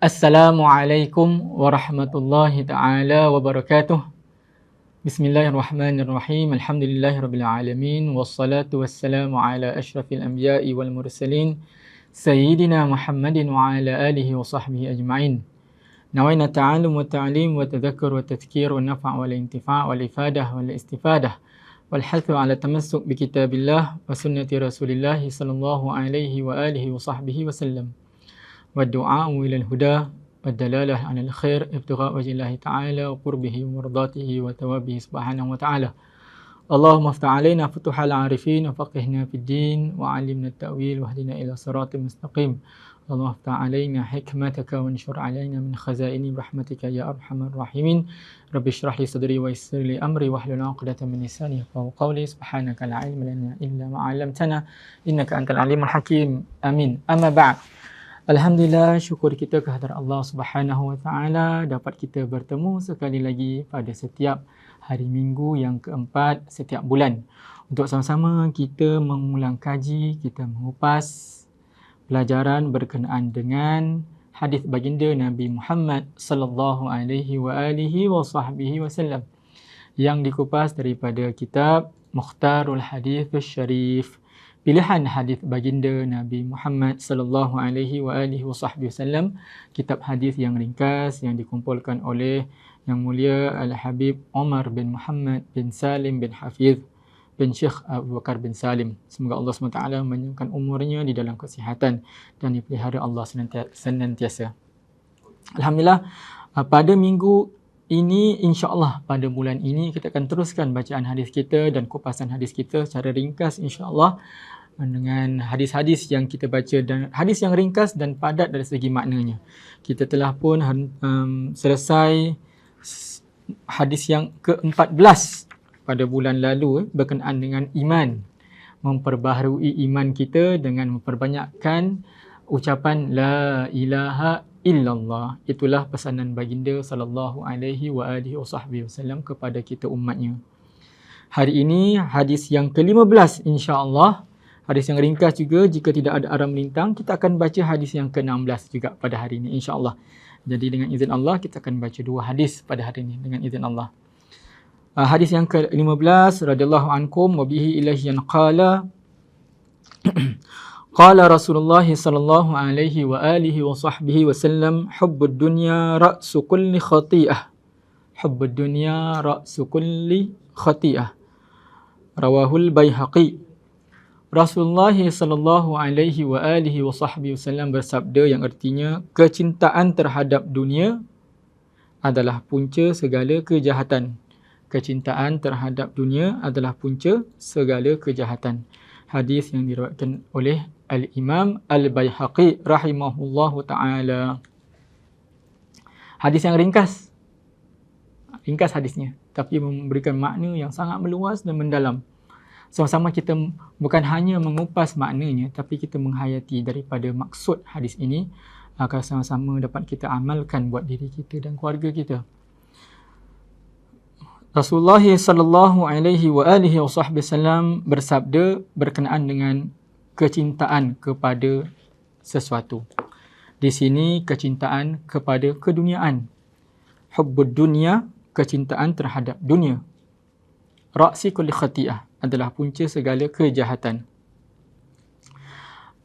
Assalamualaikum warahmatullahi ta'ala wabarakatuh. Bismillahirrahmanirrahim. Alhamdulillahirabbil alamin wassalatu wassalamu ala asyrafil anbiya'i wal mursalin sayyidina Muhammadin wa ala alihi wa sahbihi ajma'in. Nawaina ta'allum wa ta'lim wa tadhakkur wa tadhkir wa nafa' wal intifa' wal ifadah wal istifadah wal hathu ala tamassuk bi kitabillah wa sunnati Rasulillah sallallahu alaihi wa alihi wa sahbihi wasallam. والدعاء إلى الهدى والدلالة على الخير ابتغاء وجه الله تعالى وقربه ومرضاته وثوابه سبحانه وتعالى. اللهم افتح علينا فتوح العارفين وفقهنا في الدين وعلمنا التأويل واهدنا إلى صراط مستقيم. اللهم افتح علينا حكمتك وانشر علينا من خزائن رحمتك يا أرحم الراحمين. رب اشرح لي صدري ويسر لي أمري واحلل عقدة من لساني يفقهوا قولي. سبحانك لا علم لنا إلا ما علمتنا إنك أنت العليم الحكيم. آمين. أما بعد. Alhamdulillah, syukur kita kehadirat Allah Subhanahu Wa Taala dapat kita bertemu sekali lagi pada setiap hari Minggu yang keempat setiap bulan untuk sama-sama kita mengulang kaji, kita mengupas pelajaran berkenaan dengan hadis baginda Nabi Muhammad sallallahu alaihi wa alihi wasallam yang dikupas daripada kitab Mukhtarul Hadis Syarif, pilihan hadis baginda Nabi Muhammad sallallahu alaihi wa alihi wasallam, kitab hadis yang ringkas yang dikumpulkan oleh Yang Mulia Al-Habib Omar bin Muhammad bin Salim bin Hafiz bin Syekh Abu Bakar bin Salim. Semoga Allah SWT menyempurnakan umurnya di dalam kesihatan dan dipelihara Allah senantiasa. Alhamdulillah, pada minggu ini, insya-Allah pada bulan ini kita akan teruskan bacaan hadis kita dan kupasan hadis kita secara ringkas, insya-Allah, dengan hadis-hadis yang kita baca dan hadis yang ringkas dan padat dari segi maknanya. Kita telah pun selesai hadis yang ke-14 pada bulan lalu berkenaan dengan iman. Memperbaharui iman kita dengan memperbanyakkan ucapan la ilaha illallah. Itulah pesanan baginda sallallahu alaihi wa alihi wasallam kepada kita umatnya. Hari ini hadis yang ke-15, insya-Allah. Hadis yang ringkas juga, jika tidak ada arah melintang, kita akan baca hadis yang ke-16 juga pada hari ini, insya-Allah. Jadi dengan izin Allah, kita akan baca dua hadis pada hari ini dengan izin Allah. Hadis yang ke-15, radhiyallahu ankum wa bihi ilaihi qala qala Rasulullah sallallahu alaihi wa alihi wa sahbihi wasallam, hubbud dunya ra'su kulli khati'ah. Hubbud dunya ra'su kulli khati'ah. Rawahul Baihaqi. Rasulullah sallallahu alaihi wa alihi wa sahbihi wasallam bersabda yang artinya, kecintaan terhadap dunia adalah punca segala kejahatan. Kecintaan terhadap dunia adalah punca segala kejahatan. Hadis yang diriwayatkan oleh Al-Imam Al-Baihaqi rahimahullahu ta'ala. Hadis yang ringkas. Ringkas hadisnya, tapi memberikan makna yang sangat meluas dan mendalam. Sama-sama kita bukan hanya mengupas maknanya, tapi kita menghayati daripada maksud hadis ini agar sama-sama dapat kita amalkan buat diri kita dan keluarga kita. Rasulullah sallallahu alaihi wa alihi wasallam bersabda berkenaan dengan kecintaan kepada sesuatu. Di sini kecintaan kepada keduniaan. Hubbud dunya, kecintaan terhadap dunia. Ra'si kulli khati'ah, adalah punca segala kejahatan.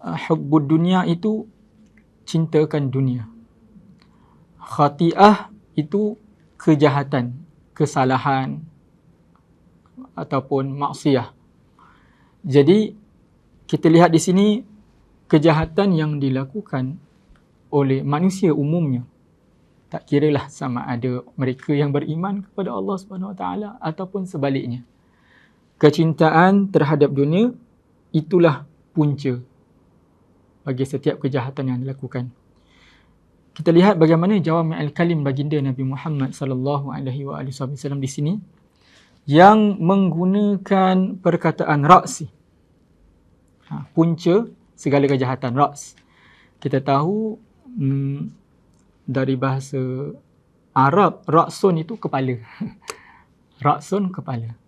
Hubbud dunia itu cintakan dunia. Khati'ah itu kejahatan, kesalahan ataupun maksiat. Jadi kita lihat di sini kejahatan yang dilakukan oleh manusia umumnya. Tak kiralah sama ada mereka yang beriman kepada Allah Subhanahu Wa Taala ataupun sebaliknya. Kecintaan terhadap dunia itulah punca bagi setiap kejahatan yang dilakukan. Kita lihat bagaimana jawami' al-kalim baginda Nabi Muhammad sallallahu alaihi wasallam di sini yang menggunakan perkataan ra'si. Punca segala kejahatan, ra's. Kita tahu dari bahasa Arab, ra'sun itu kepala. Ra'sun kepala.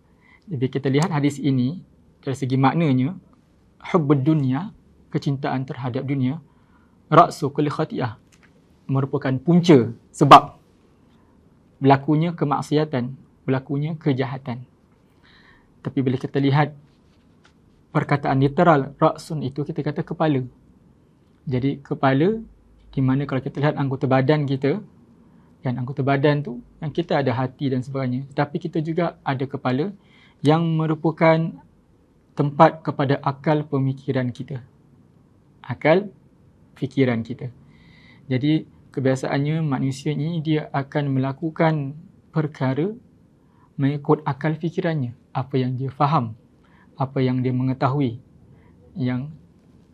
Jadi kita lihat hadis ini dari segi maknanya, hubbud dunya, kecintaan terhadap dunia, ra'su kulli khati'ah, merupakan punca sebab berlakunya kemaksiatan, berlakunya kejahatan. Tapi bila kita lihat perkataan literal ra'sun itu, kita kata kepala. Jadi kepala, di mana kalau kita lihat anggota badan kita, kan anggota badan tu, yang kita ada hati dan sebagainya. Tapi kita juga ada kepala yang merupakan tempat kepada akal pemikiran kita. Akal fikiran kita. Jadi kebiasaannya manusia ini dia akan melakukan perkara mengikut akal fikirannya. Apa yang dia faham, apa yang dia mengetahui, yang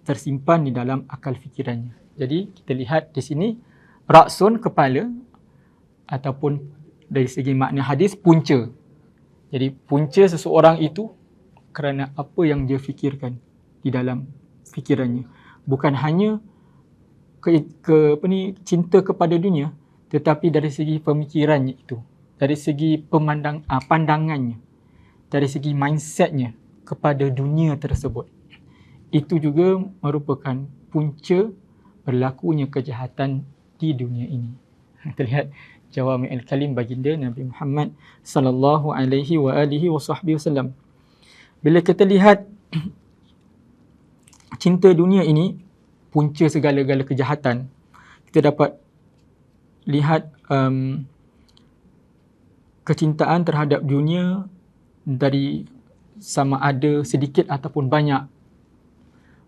tersimpan di dalam akal fikirannya. Jadi kita lihat di sini ra'sun, kepala, ataupun dari segi makna hadis, punca. Jadi punca seseorang itu kerana apa yang dia fikirkan di dalam fikirannya. Bukan hanya cinta kepada dunia, tetapi dari segi pemikirannya itu, dari segi pandangannya, dari segi mindsetnya kepada dunia tersebut. Itu juga merupakan punca berlakunya kejahatan di dunia ini. Kita lihat Jawami'ul Kalim baginda Nabi Muhammad sallallahu alaihi wa alihi wasallam. Bila kita lihat cinta dunia ini punca segala-gala kejahatan, kita dapat lihat kecintaan terhadap dunia dari sama ada sedikit ataupun banyak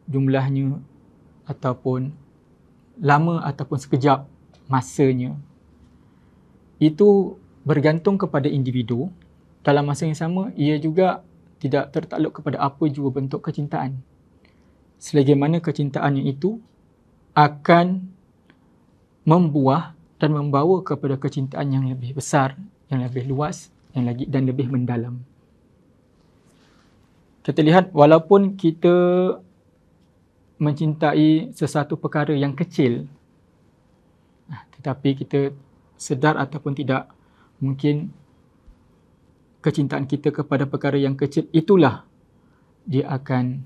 jumlahnya, ataupun lama ataupun sekejap masanya, itu bergantung kepada individu. Dalam masa yang sama, ia juga tidak tertakluk kepada apa jua bentuk kecintaan. Selagi mana kecintaannya itu akan membuah dan membawa kepada kecintaan yang lebih besar, yang lebih luas, dan lebih mendalam. Kita lihat, walaupun kita mencintai sesuatu perkara yang kecil, tetapi kita sedar ataupun tidak, mungkin kecintaan kita kepada perkara yang kecil itulah dia akan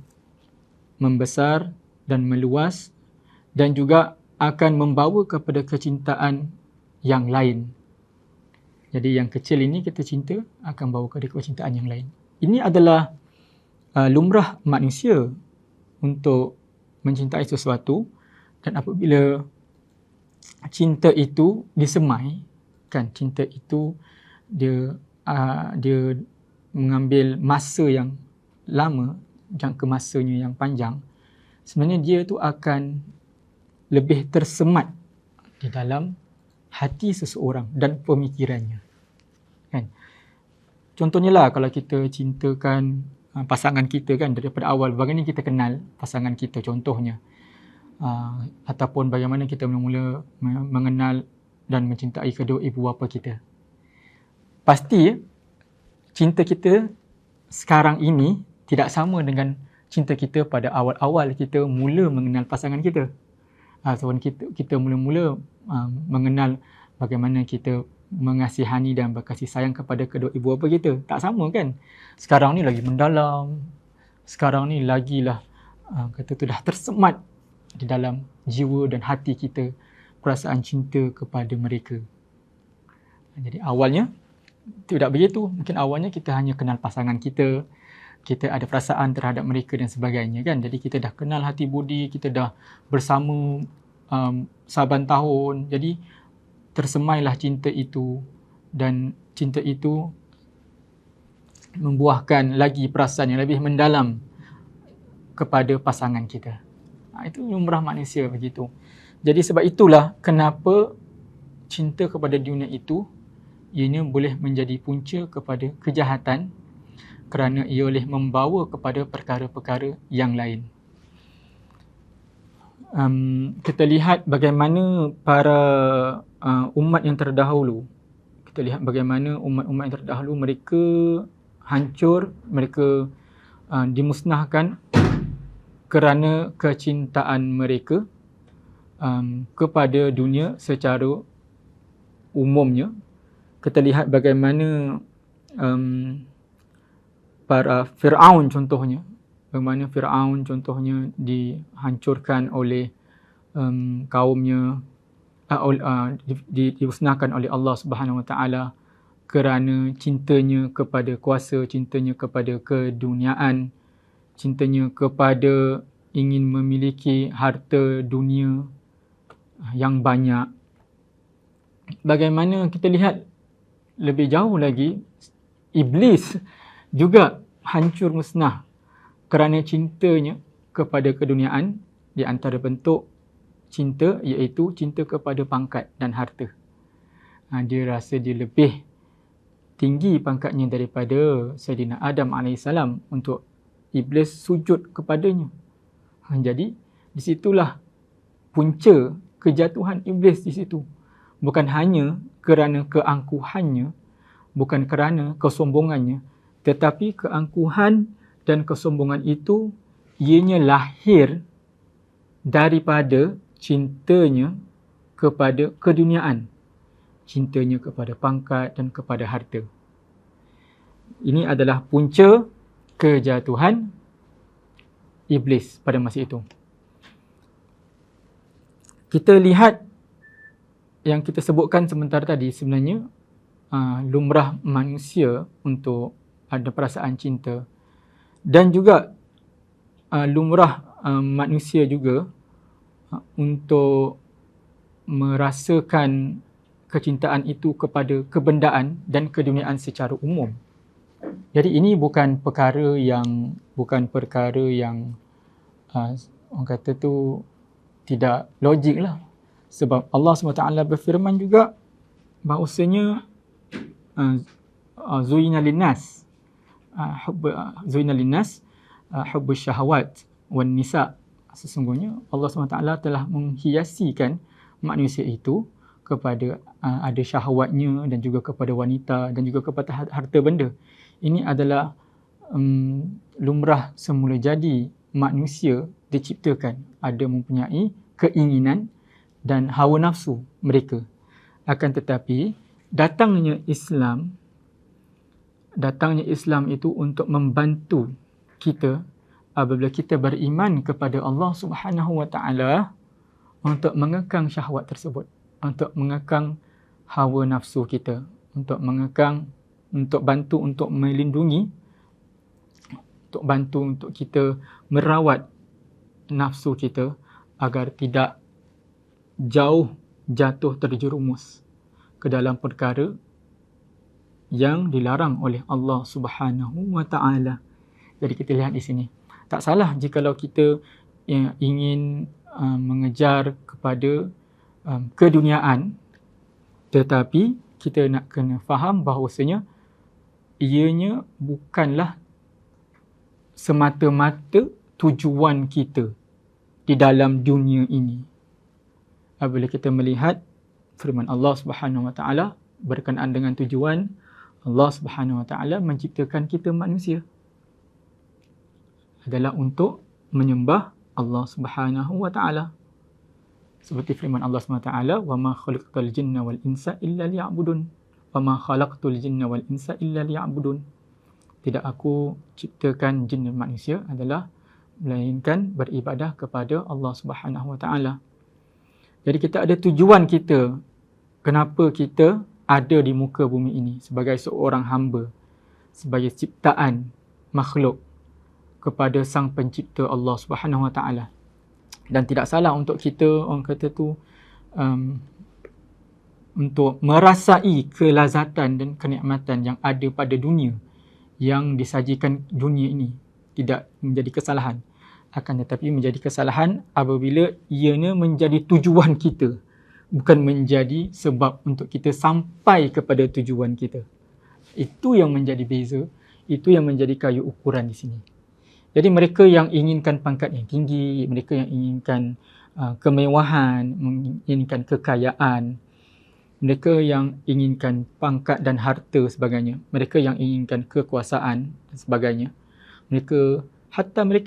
membesar dan meluas, dan juga akan membawa kepada kecintaan yang lain. Jadi yang kecil ini kita cinta akan bawa kepada kecintaan yang lain. Ini adalah lumrah manusia untuk mencintai sesuatu, dan apabila cinta itu disemai, kan, cinta itu dia mengambil masa yang lama, jangka masanya yang panjang, sebenarnya dia tu akan lebih tersemat di dalam hati seseorang dan pemikirannya, kan. Contohnya lah, kalau kita cintakan pasangan kita, kan, daripada awal, bagaimana kita kenal pasangan kita contohnya, ataupun bagaimana kita mula-mula mengenal dan mencintai kedua ibu bapa kita. Pasti cinta kita sekarang ini tidak sama dengan cinta kita pada awal-awal kita mula mengenal pasangan kita. Sebab kita mula-mula mengenal bagaimana kita mengasihani dan berkasih sayang kepada kedua ibu bapa kita. Tak sama, kan? Sekarang ni lagi mendalam. Sekarang ni lagilah dah tersemat di dalam jiwa dan hati kita perasaan cinta kepada mereka. Jadi awalnya tidak begitu. Mungkin awalnya kita hanya kenal pasangan kita, kita ada perasaan terhadap mereka dan sebagainya, kan. Jadi kita dah kenal hati budi, kita dah bersama saban tahun. Jadi tersemailah cinta itu, dan cinta itu membuahkan lagi perasaan yang lebih mendalam kepada pasangan kita. Itu lumrah manusia begitu. Jadi sebab itulah kenapa cinta kepada dunia itu, ianya boleh menjadi punca kepada kejahatan, kerana ia boleh membawa kepada perkara-perkara yang lain. Kita lihat bagaimana para umat yang terdahulu. Kita lihat bagaimana umat-umat yang terdahulu, mereka hancur, mereka dimusnahkan kerana kecintaan mereka kepada dunia secara umumnya. Kita lihat bagaimana para Fir'aun contohnya, bagaimana Fir'aun contohnya dihancurkan oleh kaumnya, dimusnahkan oleh Allah Subhanahu Wa Taala kerana cintanya kepada kuasa, cintanya kepada keduniaan, cintanya kepada ingin memiliki harta dunia yang banyak. Bagaimana kita lihat lebih jauh lagi, iblis juga hancur musnah kerana cintanya kepada keduniaan. Di antara bentuk cinta iaitu cinta kepada pangkat dan harta. Dia rasa dia lebih tinggi pangkatnya daripada Sayyidina Adam AS untuk iblis sujud kepadanya. Jadi di situlah punca kejatuhan iblis di situ. Bukan hanya kerana keangkuhannya, bukan kerana kesombongannya, tetapi keangkuhan dan kesombongan itu ianya lahir daripada cintanya kepada keduniaan, cintanya kepada pangkat dan kepada harta. Ini adalah punca kejatuhan iblis pada masa itu. Kita lihat yang kita sebutkan sebentar tadi, sebenarnya lumrah manusia untuk ada perasaan cinta, dan juga lumrah manusia juga untuk merasakan kecintaan itu kepada kebendaan dan keduniaan secara umum. Jadi ini bukan perkara yang orang kata tu tidak logik lah. Sebab Allah SWT berfirman juga bahawasanya zuyina linnas hubbus syahawat wan nisa. Sesungguhnya Allah SWT telah menghiasikan manusia itu kepada ada syahwatnya dan juga kepada wanita dan juga kepada harta benda. Ini adalah lumrah semula jadi manusia diciptakan, ada mempunyai keinginan dan hawa nafsu mereka. Akan tetapi datangnya Islam itu untuk membantu kita apabila kita beriman kepada Allah Subhanahu Wa Taala untuk mengekang syahwat tersebut, untuk mengekang hawa nafsu kita, untuk bantu untuk melindungi, untuk bantu untuk kita merawat nafsu kita agar tidak jatuh terjerumus ke dalam perkara yang dilarang oleh Allah Subhanahu Wa Taala. Jadi kita lihat di sini, tak salah jikalau kita ingin mengejar kepada keduniaan, tetapi kita nak kena faham bahawasanya ianya bukanlah semata-mata tujuan kita di dalam dunia ini. Apabila kita melihat firman Allah Subhanahu Wa Taala berkenaan dengan tujuan, Allah Subhanahu Wa Taala menciptakan kita manusia adalah untuk menyembah Allah Subhanahu Wa Taala. Seperti firman Allah Subhanahu Wa Taala, "Wa ma khalaqtul jinna wal insa illa liya'budun." "Wa ma khalaqtul jinna wal insa illa liya'budun." Tidak aku ciptakan jin dan manusia adalah melainkan beribadah kepada Allah Subhanahu Wa Taala. Jadi kita ada tujuan kita, kenapa kita ada di muka bumi ini sebagai seorang hamba, sebagai ciptaan makhluk kepada Sang Pencipta Allah Subhanahu Wa Taala. Dan tidak salah untuk kita, orang kata tu, untuk merasai kelazatan dan kenikmatan yang ada pada dunia, yang disajikan dunia ini. Tidak menjadi kesalahan. Akan tetapi menjadi kesalahan apabila ianya menjadi tujuan kita, bukan menjadi sebab untuk kita sampai kepada tujuan kita. Itu yang menjadi beza, itu yang menjadi kayu ukuran di sini. Jadi mereka yang inginkan pangkat yang tinggi, mereka yang inginkan kemewahan, menginginkan kekayaan, mereka yang inginkan pangkat dan harta sebagainya, mereka yang inginkan kekuasaan dan sebagainya, mereka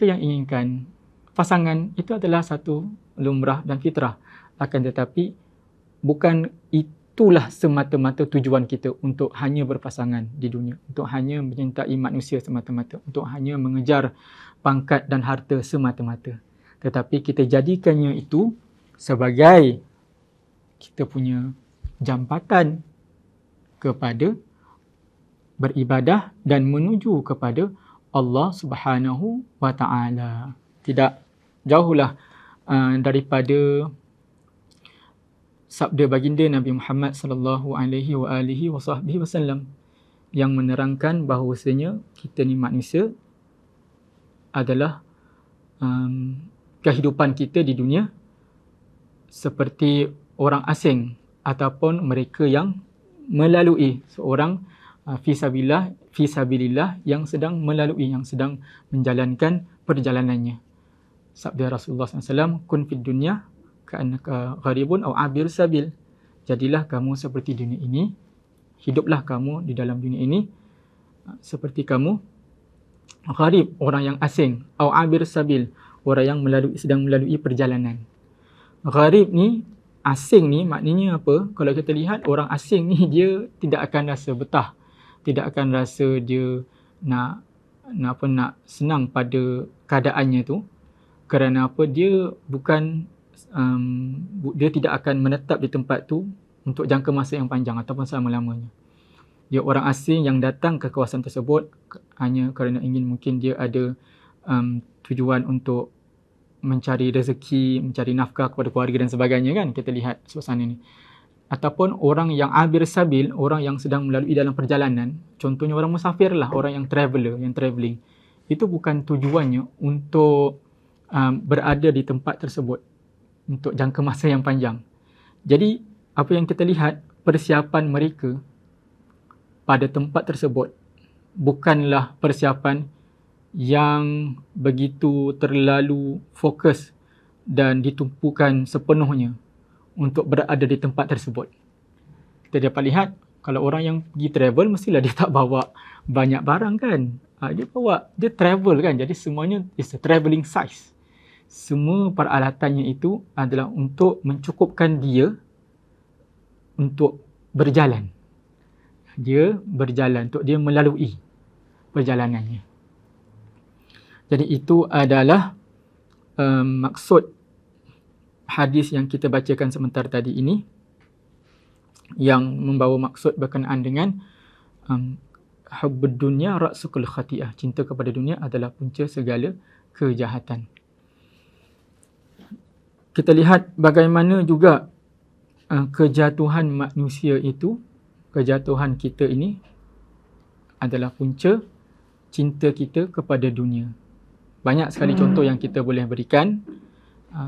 yang inginkan pasangan, itu adalah satu lumrah dan fitrah. Akan tetapi bukan itulah semata-mata tujuan kita untuk hanya berpasangan di dunia, untuk hanya menyintai manusia semata-mata, untuk hanya mengejar pangkat dan harta semata-mata. Tetapi kita jadikannya itu sebagai kita punya jambatan kepada beribadah dan menuju kepada Allah Subhanahu wa Ta'ala. Tidak jauhlah daripada sabda baginda Nabi Muhammad sallallahu alaihi wasallam yang menerangkan bahawasanya kita ni manusia adalah kehidupan kita di dunia seperti orang asing ataupun mereka yang melalui seorang fisabilillah yang sedang melalui, yang sedang menjalankan perjalanannya. Sabda Rasulullah SAW, kun fid dunya ka'annaka gharibun aw abir sabil. Jadilah kamu seperti dunia ini, hiduplah kamu di dalam dunia ini seperti kamu gharib, orang yang asing, aw abir sabil, orang yang sedang melalui perjalanan. Gharib ni, asing ni maknanya apa? Kalau kita lihat orang asing ni, dia tidak akan rasa betah, tidak akan rasa dia nak senang pada keadaannya tu. Kerana apa? Dia bukan dia tidak akan menetap di tempat tu untuk jangka masa yang panjang ataupun selama-lamanya. Dia orang asing yang datang ke kawasan tersebut hanya kerana ingin, mungkin dia ada tujuan untuk mencari rezeki, mencari nafkah kepada keluarga dan sebagainya, kan? Kita lihat suasana ni. Ataupun orang yang abir sabil, orang yang sedang melalui dalam perjalanan, contohnya orang musafir lah, orang yang traveller, yang travelling. Itu bukan tujuannya untuk berada di tempat tersebut untuk jangka masa yang panjang. Jadi apa yang kita lihat, persiapan mereka pada tempat tersebut bukanlah persiapan yang begitu terlalu fokus dan ditumpukan sepenuhnya untuk berada di tempat tersebut. Kita dapat lihat, kalau orang yang pergi travel, mestilah dia tak bawa banyak barang, kan? Dia travel, kan? Jadi semuanya is a travelling size. Semua peralatannya itu adalah untuk mencukupkan dia untuk berjalan. Dia berjalan, untuk dia melalui perjalanannya. Jadi itu adalah maksud hadis yang kita bacakan sebentar tadi ini, yang membawa maksud berkenaan dengan hubbud dunya ra'sukul khati'ah. Cinta kepada dunia adalah punca segala kejahatan. Kita lihat bagaimana juga kejatuhan manusia itu, kejatuhan kita ini adalah punca cinta kita kepada dunia. Banyak sekali contoh yang kita boleh berikan,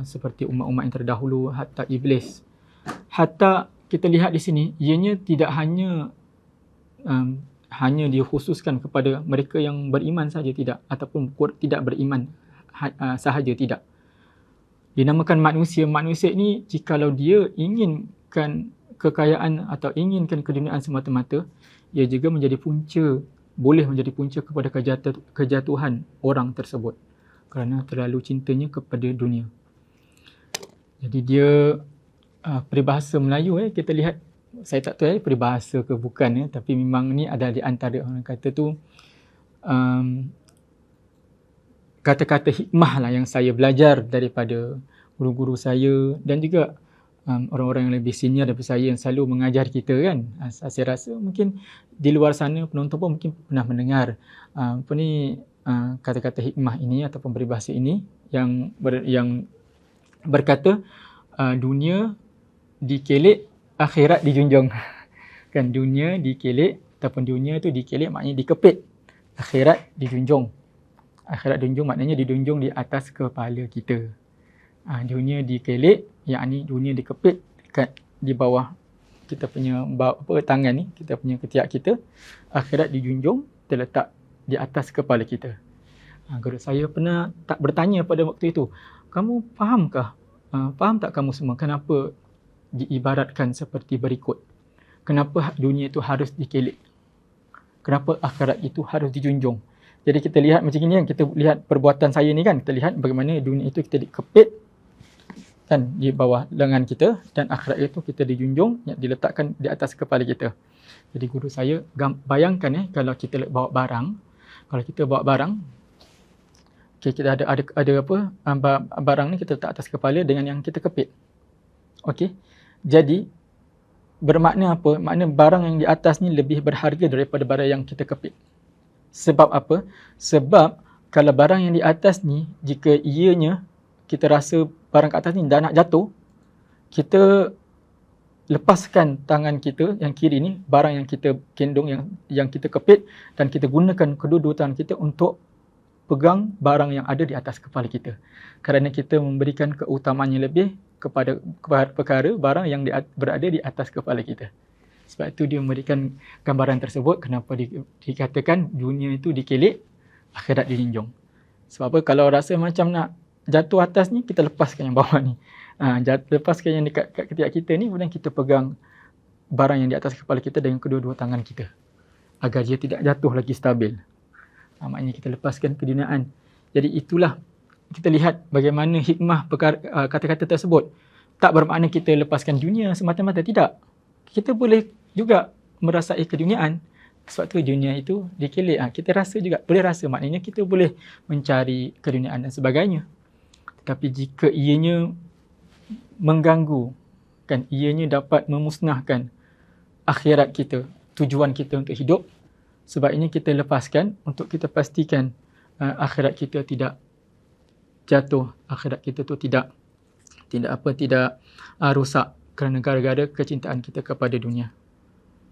seperti umat-umat yang terdahulu, hatta iblis. Hatta kita lihat di sini, ianya tidak hanya dikhususkan kepada mereka yang beriman saja, tidak, ataupun tidak beriman sahaja, tidak. Dinamakan manusia. Manusia ini, jikalau dia inginkan kekayaan atau inginkan keduniaan semata-mata, ia juga menjadi punca, boleh menjadi punca kepada kejatuhan orang tersebut kerana terlalu cintanya kepada dunia. Jadi dia peribahasa Melayu, kita lihat, saya tak tahu peribahasa ke bukan, tapi memang ni ada di antara orang kata tu kata-kata hikmah lah yang saya belajar daripada guru-guru saya dan juga orang-orang yang lebih senior daripada saya yang selalu mengajar kita, kan. Saya rasa mungkin di luar sana penonton pun mungkin pernah mendengar kata-kata hikmah ini ataupun peribahasa ini yang berkata dunia dikelek, akhirat dijunjung. Kan, dunia dikelek ataupun dunia tu dikelek maknanya dikepit, akhirat dijunjung. Akhirat dijunjung maknanya dijunjung di atas kepala kita. Dunia dikelek, yakni dunia dikepit dekat di bawah kita punya tangan ni, kita punya ketiak kita. Akhirat dijunjung, terletak di atas kepala kita. Guru saya pernah tak bertanya pada waktu itu, kamu fahamkah? Faham tak kamu semua kenapa diibaratkan seperti berikut? Kenapa dunia itu harus dikelek? Kenapa akhirat itu harus dijunjung? Jadi kita lihat macam ni, kan, kita lihat perbuatan saya ni, kan, kita lihat bagaimana dunia itu kita dikepit, kan, di bawah lengan kita, dan akhirat itu kita dijunjung, diletakkan di atas kepala kita. Jadi guru saya bayangkan kalau kita bawa barang, kalau kita bawa barang, okay, kita ada apa barang ni kita letak atas kepala dengan yang kita kepit. Okey. Jadi bermakna apa? Makna barang yang di atas ni lebih berharga daripada barang yang kita kepit. Sebab apa? Sebab kalau barang yang di atas ni, jika ianya kita rasa barang kat atas ni dah nak jatuh, kita lepaskan tangan kita yang kiri ni, barang yang kita gendong, yang kita kepit, dan kita gunakan kedua-dua tangan kita untuk pegang barang yang ada di atas kepala kita. Kerana kita memberikan keutamaan yang lebih kepada perkara barang yang berada di atas kepala kita. Sebab itu dia memberikan gambaran tersebut kenapa dikatakan dunia itu dikelek, akhirat dijunjung. Sebab apa? Kalau rasa macam nak jatuh atas ni, kita lepaskan yang bawah ni. Lepaskan yang dekat ketiak kita ni, kemudian kita pegang barang yang di atas kepala kita dengan kedua-dua tangan kita, agar dia tidak jatuh lagi stabil. Maknanya kita lepaskan keduniaan. Jadi itulah kita lihat bagaimana hikmah kata-kata tersebut. Tak bermakna kita lepaskan dunia semata-mata, tidak. Kita boleh juga merasai keduniaan. Sebab tu dunia itu dikelek. Kita rasa juga, boleh rasa, maknanya kita boleh mencari keduniaan dan sebagainya. Tetapi jika ianya mengganggu, kan, ianya dapat memusnahkan akhirat kita, tujuan kita untuk hidup, sebab ini kita lepaskan untuk kita pastikan akhirat kita tidak jatuh, akhirat kita tu tidak rosak kerana gara-gara kecintaan kita kepada dunia.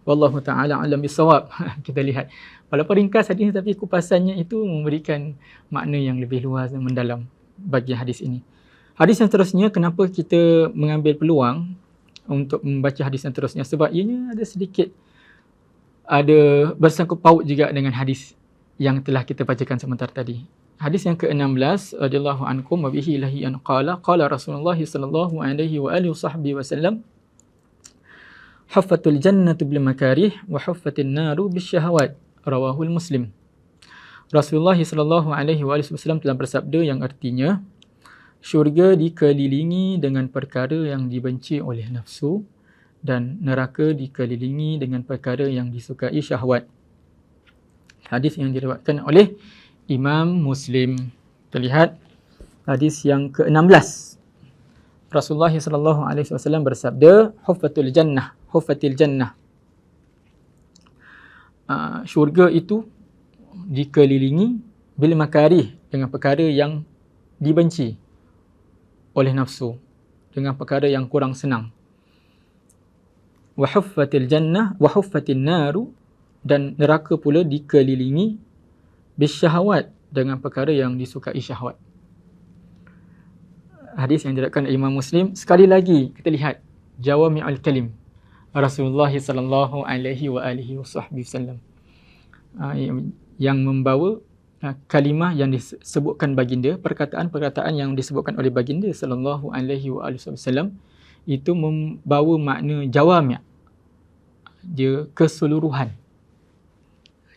Wallahu ta'ala alam bisawab. Kita lihat, walaupun ringkas hadis ini, tapi kupasannya itu memberikan makna yang lebih luas dan mendalam bagi hadis ini. Hadis yang seterusnya, kenapa kita mengambil peluang untuk membaca hadis yang seterusnya? Sebab ianya ada bersangkut paut juga dengan hadis yang telah kita bacakan sebentar tadi. Hadis yang ke-16, radhiyallahu ankum wa bihi ilahi an qala Rasulullah sallallahu alaihi wa alihi wasallam, huffatul jannatu bil makarih wa huffatin naru bis syahawat, rawahul Muslim. Rasulullah sallallahu alaihi wasallam telah bersabda yang artinya, syurga dikelilingi dengan perkara yang dibenci oleh nafsu dan neraka dikelilingi dengan perkara yang disukai syahwat. Hadis yang diriwayatkan oleh Imam Muslim. Terlihat hadis yang ke-16. Rasulullah sallallahu alaihi wasallam bersabda, huffatul jannah, huffatil jannah. Syurga itu dikelilingi bil makarih, dengan perkara yang dibenci oleh nafsu, dengan perkara yang kurang senang. Wa huffatil jannah wa huffatin naru, dan neraka pula dikelilingi bisyahawat, dengan perkara yang disukai syahwat. Hadis yang diriwayatkan Imam Muslim. Sekali lagi kita lihat jawami'ul kalim Rasulullah sallallahu alaihi wa alihi wasallam, yang membawa kalimah yang disebutkan baginda, perkataan-perkataan yang disebutkan oleh baginda sallallahu alaihi wa alihi wasallam, itu membawa makna jawami', dia keseluruhan.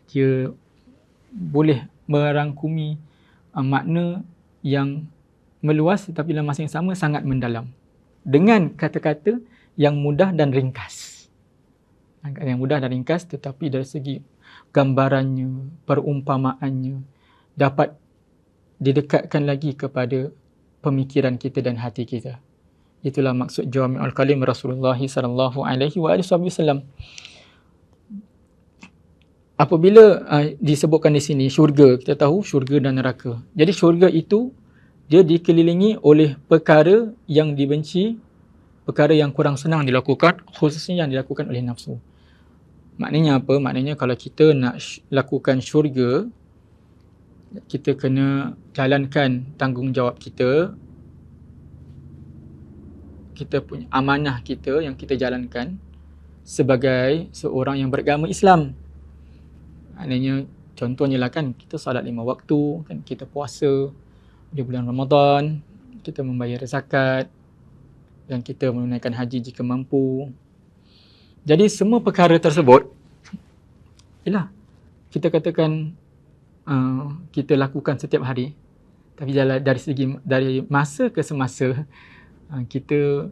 Dia boleh merangkumi makna yang meluas, tetapi dalam masa yang sama sangat mendalam, dengan kata-kata yang mudah dan ringkas. Yang mudah dan ringkas, tetapi dari segi gambarannya, perumpamaannya dapat didekatkan lagi kepada pemikiran kita dan hati kita. Itulah maksud jawami'ul kalim Rasulullah sallallahu alaihi wasallam. Apabila disebutkan di sini syurga, kita tahu syurga dan neraka. Jadi syurga itu dia dikelilingi oleh perkara yang dibenci, perkara yang kurang senang dilakukan, khususnya yang dilakukan oleh nafsu. Maknanya apa? Maknanya kalau kita nak lakukan syurga, kita kena jalankan tanggungjawab kita, kita punya amanah kita yang kita jalankan sebagai seorang yang beragama Islam. Maknanya contohnya lah kan, kita salat 5 waktu, kan, kita puasa di bulan Ramadan, kita membayar zakat, dan kita menunaikan haji jika mampu. Jadi semua perkara tersebut, ialah kita katakan kita lakukan setiap hari, tapi dari masa ke semasa, kita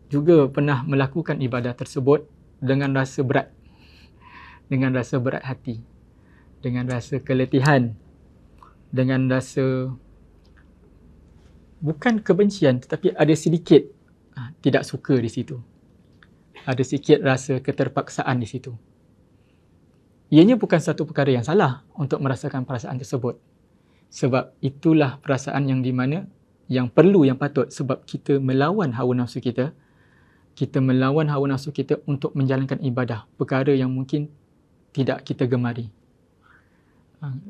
juga pernah melakukan ibadah tersebut dengan rasa berat, dengan rasa berat hati, dengan rasa keletihan, dengan rasa bukan kebencian, tetapi ada sedikit tidak suka di situ. ada sikit rasa keterpaksaan di situ. Ianya bukan satu perkara yang salah untuk merasakan perasaan tersebut. Sebab itulah perasaan yang di mana yang perlu, yang patut, sebab kita melawan hawa nafsu kita. Kita melawan hawa nafsu kita untuk menjalankan ibadah, perkara yang mungkin tidak kita gemari.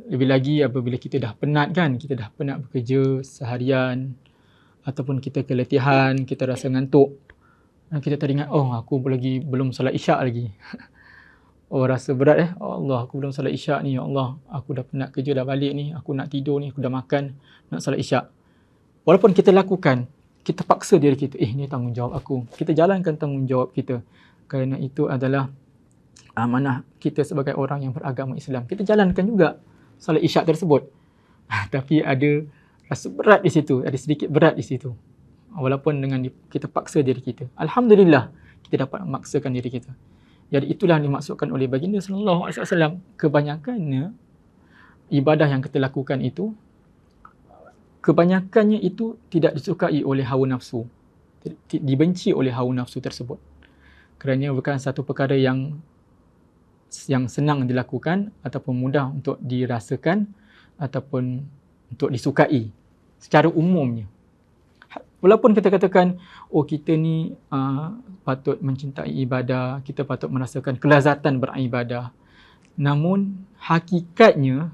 Lebih lagi apabila kita dah penat kan, kita dah penat bekerja seharian ataupun kita keletihan, kita rasa ngantuk. Kita teringat, oh aku lagi belum solat isyak lagi. Oh rasa berat Allah, aku belum solat isyak ni, ya Allah, aku dah penat kerja dah balik ni, aku nak tidur ni, aku dah makan, nak solat isyak. Walaupun kita lakukan, kita paksa diri kita, ni tanggungjawab aku. Kita jalankan tanggungjawab kita. Kerana itu adalah amanah kita sebagai orang yang beragama Islam. Kita jalankan juga solat isyak tersebut. Tapi ada rasa berat di situ, ada sedikit berat di situ. Walaupun dengan kita paksa diri kita. Alhamdulillah, kita dapat memaksakan diri kita. Jadi itulah yang dimaksudkan oleh baginda sallallahu alaihi wasallam. Kebanyakannya ibadah yang kita lakukan itu, kebanyakannya itu tidak disukai oleh hawa nafsu. Dibenci oleh hawa nafsu tersebut. Kerana bukan satu perkara yang senang dilakukan ataupun mudah untuk dirasakan ataupun untuk disukai secara umumnya. Walaupun kita katakan, kita ni patut mencintai ibadah, kita patut merasakan kelazatan beribadah. Namun hakikatnya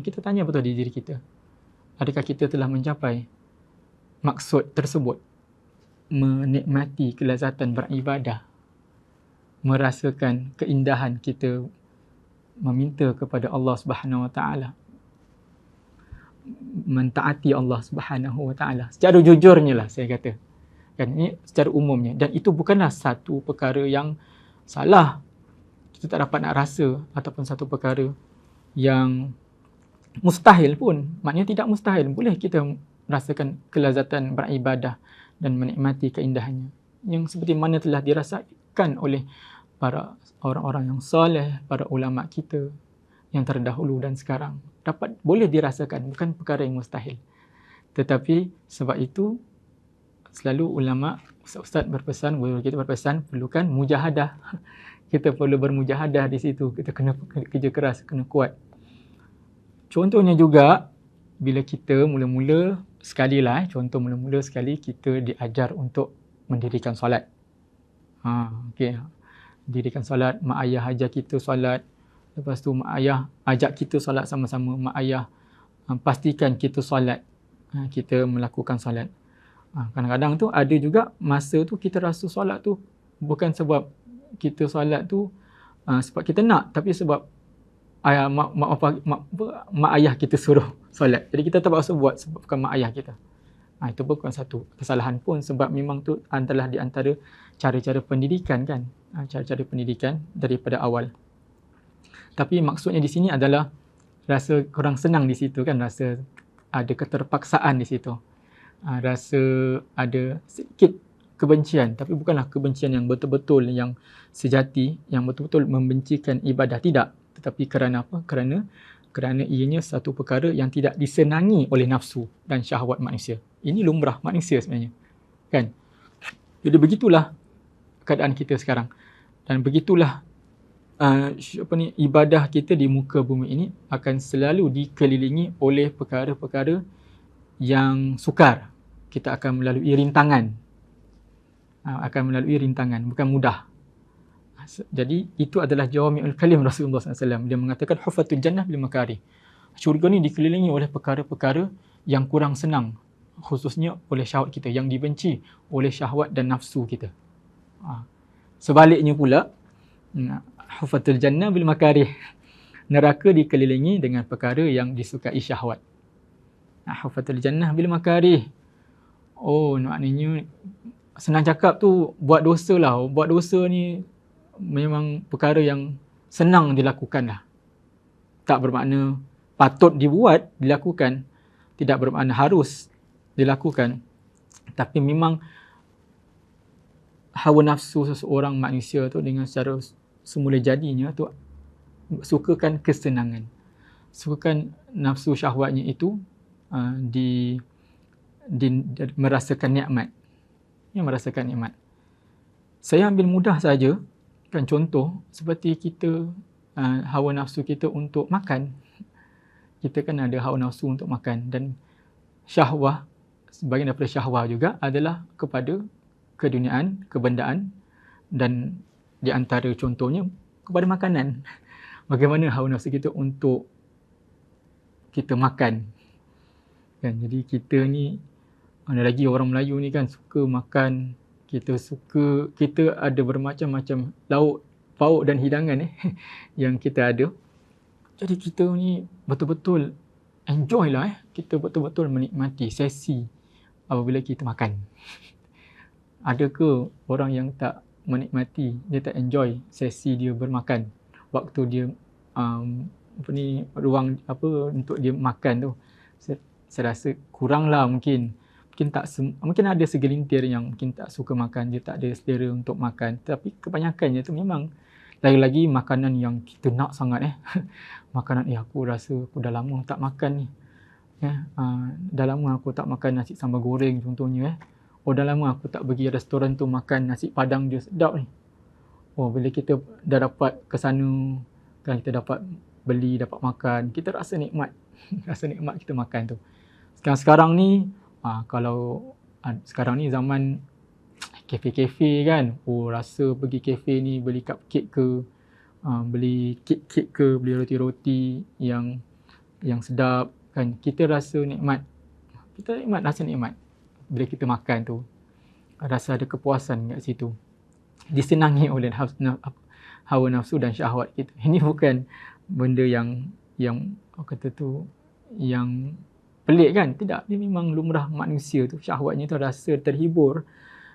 kita tanya betul diri kita. Adakah kita telah mencapai maksud tersebut? Menikmati kelazatan beribadah, merasakan keindahan kita meminta kepada Allah Subhanahu Wa Taala, mentaati Allah Subhanahu Wa Taala. Secara jujurnya lah saya kata. Kan ini secara umumnya, dan itu bukanlah satu perkara yang salah. Kita tak dapat nak rasa ataupun satu perkara yang mustahil pun. Maknanya tidak mustahil. Boleh kita merasakan kelazatan beribadah dan menikmati keindahannya. Yang seperti mana telah dirasakan oleh para orang-orang yang soleh, para ulama kita yang terdahulu dan sekarang. Boleh dirasakan, bukan perkara yang mustahil. Tetapi sebab itu selalu ulama, ustaz berpesan, guru kita berpesan, perlukan mujahadah. Kita perlu bermujahadah di situ. Kita kena kerja keras, kena kuat. Contohnya juga, bila kita mula-mula sekali kita diajar untuk mendirikan solat. Dirikan solat, mak ayah ajar kita solat. Lepas tu mak ayah ajak kita solat sama-sama. Mak ayah pastikan kita solat. Kita melakukan solat. Kadang-kadang tu ada juga masa tu kita rasa solat tu bukan sebab kita solat tu sebab kita nak, tapi sebab mak ayah kita suruh solat. Jadi kita terpaksa buat sebab bukan mak ayah kita. Itu bukan satu kesalahan pun, sebab memang tu adalah di antara cara-cara pendidikan kan. Cara-cara pendidikan daripada awal. Tapi maksudnya di sini adalah rasa kurang senang di situ kan, rasa ada keterpaksaan di situ. Rasa ada sedikit kebencian, tapi bukanlah kebencian yang betul-betul yang sejati, yang betul-betul membencikan ibadah, tidak. Tetapi kerana apa? Kerana ianya satu perkara yang tidak disenangi oleh nafsu dan syahwat manusia. Ini lumrah manusia sebenarnya. Kan? Jadi begitulah keadaan kita sekarang. Dan begitulah ibadah kita di muka bumi ini akan selalu dikelilingi oleh perkara-perkara yang sukar. Kita akan melalui rintangan. Bukan mudah. Jadi itu adalah jawami'ul kalim Rasulullah SAW. Dia mengatakan hufatul jannah bil makarih. Syurga ni dikelilingi oleh perkara-perkara yang kurang senang, khususnya oleh syahwat kita, yang dibenci oleh syahwat dan nafsu kita. Sebaliknya pula, hufatul jannah bil makarih. Neraka dikelilingi dengan perkara yang disukai syahwat. Hufatul jannah bil makarih. Maknanya senang cakap tu buat dosa lah. Buat dosa ni memang perkara yang senang dilakukan lah. Tak bermakna patut dilakukan. Tidak bermakna harus dilakukan. Tapi memang hawa nafsu seseorang manusia tu dengan secara semula jadinya tu sukakan kesenangan. Sukakan nafsu syahwatnya itu merasakan nikmat. Merasakan nikmat. Saya ambil mudah saja, kan contoh seperti kita hawa nafsu kita untuk makan. Kita kan ada hawa nafsu untuk makan, dan syahwah, sebahagian daripada syahwah juga adalah kepada keduniaan, kebendaan, dan di antara contohnya kepada makanan. Bagaimana hawa nafsu kita untuk kita makan. Kan, jadi kita ni, mana lagi orang Melayu ni kan suka makan, kita ada bermacam-macam lauk, pauk dan hidangan yang kita ada. Jadi kita ni betul-betul enjoy lah kita betul-betul menikmati sesi apabila kita makan. Ada ke orang yang tak menikmati, dia tak enjoy sesi dia bermakan, waktu dia ruang untuk dia makan tu. Saya rasa kuranglah mungkin ada segelintir yang mungkin tak suka makan, dia tak ada selera untuk makan, tapi kebanyakannya tu memang lagi-lagi makanan yang kita nak sangat makanan aku rasa aku dah lama tak makan ni. Dah lama aku tak makan nasi sambal goreng contohnya. Dah lama aku tak pergi restoran tu makan nasi padang dia sedap ni. Bila kita dah dapat ke sana, kan kita dapat beli, dapat makan, kita rasa nikmat. Rasa nikmat kita makan tu. Sekarang ni, kalau sekarang ni zaman kafe-kafe kan, rasa pergi kafe ni beli cupcake ke, beli kek-kek ke, beli roti-roti yang sedap kan, kita rasa nikmat. Rasa nikmat bila kita makan tu. Rasa ada kepuasan kat situ. Disenangi oleh hawa nafsu dan syahwat kita. Ini bukan benda yang kata tu yang pelik kan? Tidak, dia memang lumrah manusia tu. Syahwatnya tu rasa terhibur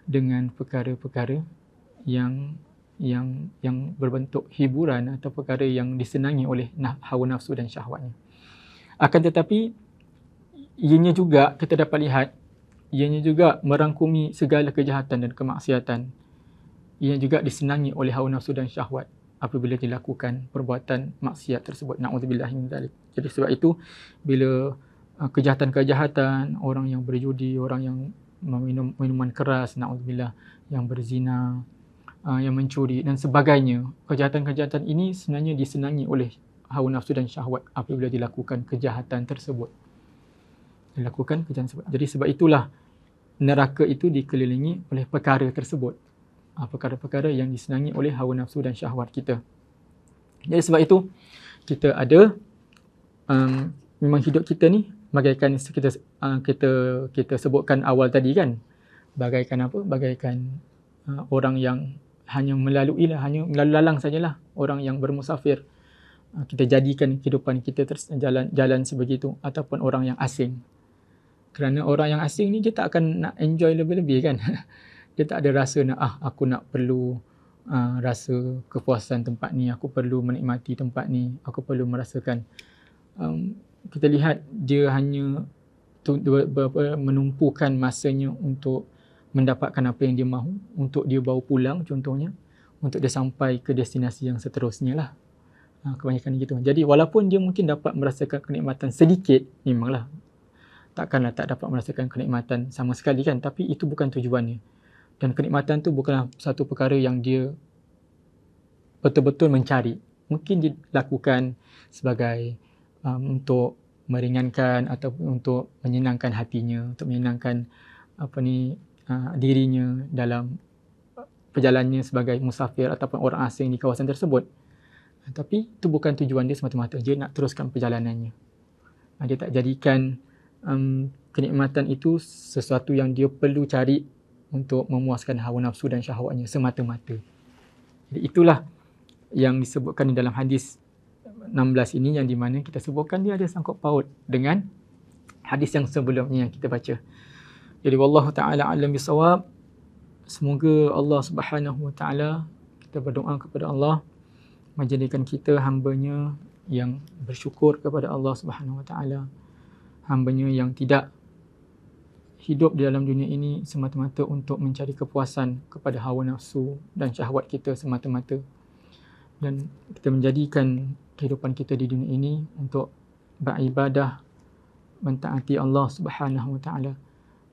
dengan perkara-perkara yang berbentuk hiburan atau perkara yang disenangi oleh hawa nafsu dan syahwatnya. Akan tetapi ianya juga kita dapat lihat, ianya juga merangkumi segala kejahatan dan kemaksiatan. Ianya juga disenangi oleh hawa nafsu dan syahwat apabila dilakukan perbuatan maksiat tersebut. Na'udzubillah min dzalik. Jadi sebab itu bila kejahatan-kejahatan, orang yang berjudi, orang yang meminum minuman keras, na'udzubillah, yang berzina, yang mencuri dan sebagainya, kejahatan-kejahatan ini sebenarnya disenangi oleh hawa nafsu dan syahwat apabila dilakukan kejahatan tersebut. Jadi sebab itulah neraka itu dikelilingi oleh perkara tersebut. Perkara-perkara yang disenangi oleh hawa nafsu dan syahwat kita. Jadi sebab itu kita ada memang hidup kita ni bagaikan kita sebutkan awal tadi kan, bagaikan apa? Bagaikan orang yang hanya melalui lalang sajalah, orang yang bermusafir. Kita jadikan kehidupan kita jalan sebegitu, ataupun orang yang asing. Kerana orang yang asing ni dia tak akan nak enjoy lebih-lebih kan. Dia tak ada rasa aku nak perlu rasa kepuasan tempat ni, aku perlu menikmati tempat ni, aku perlu merasakan. Kita lihat dia hanya menumpukan masanya untuk mendapatkan apa yang dia mahu, untuk dia bawa pulang contohnya, untuk dia sampai ke destinasi yang seterusnya lah. Kebanyakan gitu. Jadi walaupun dia mungkin dapat merasakan kenikmatan sedikit, memanglah takkanlah tak dapat merasakan kenikmatan sama sekali kan, tapi itu bukan tujuannya. Dan kenikmatan tu bukanlah satu perkara yang dia betul-betul mencari. Mungkin dilakukan sebagai untuk meringankan ataupun untuk menyenangkan hatinya, untuk menyenangkan dirinya dalam perjalanannya sebagai musafir ataupun orang asing di kawasan tersebut. Tapi itu bukan tujuan dia semata-mata. Dia nak teruskan perjalanannya. Dia tak jadikan kenikmatan itu sesuatu yang dia perlu cari untuk memuaskan hawa nafsu dan syahwatnya semata-mata. Jadi itulah yang disebutkan di dalam hadis 16 ini, yang di mana kita sebutkan dia ada sangkut paut dengan hadis yang sebelumnya yang kita baca. Jadi wallahu taala alam bisawab. Semoga Allah Subhanahu wa taala, kita berdoa kepada Allah menjadikan kita hamba-Nya yang bersyukur kepada Allah Subhanahu wa taala, hamba-Nya yang tidak hidup di dalam dunia ini semata-mata untuk mencari kepuasan kepada hawa nafsu dan syahwat kita semata-mata, dan kita menjadikan kehidupan kita di dunia ini untuk beribadah, mentaati Allah Subhanahu wa taala,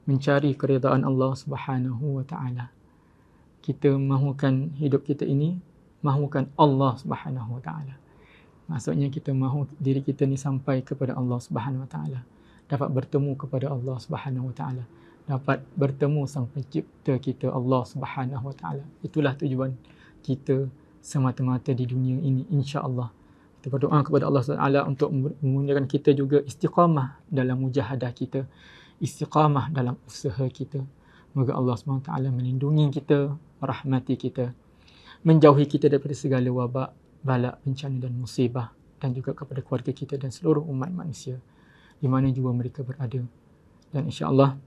mencari keridaan Allah Subhanahu wa taala. kita mahukan hidup kita ini mahukan Allah Subhanahu Wa Taala. Maksudnya kita mahu diri kita ni sampai kepada Allah Subhanahu Wa Taala, dapat bertemu kepada Allah Subhanahu Wa Taala, dapat bertemu sang pencipta kita Allah Subhanahu Wa Taala. Itulah tujuan kita semata-mata di dunia ini, insya-Allah. Kita berdoa kepada Allah Subhanahu Wa Taala untuk memudahkan kita juga istiqamah dalam mujahadah kita, istiqamah dalam usaha kita. Moga Allah Subhanahu Wa Taala melindungi kita, rahmati kita, menjauhi kita daripada segala wabak, bala, bencana dan musibah, dan juga kepada keluarga kita dan seluruh umat manusia di mana juga mereka berada. Dan insya-Allah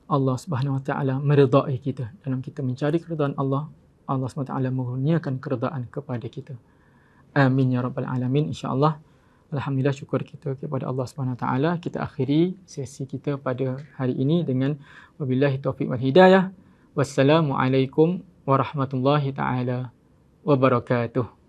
Allah Subhanahu Wa Taala meridai kita dalam kita mencari keridaan Allah. Allah Subhanahu Wa Taala mengurniakan keridaan kepada kita. Amin ya rabbal alamin, insya-Allah. Alhamdulillah, syukur kita kepada Allah Subhanahu Wa Taala. Kita akhiri sesi kita pada hari ini dengan wabillahi taufiq wal hidayah. Wassalamualaikum warahmatullahi taala wabarakatuh.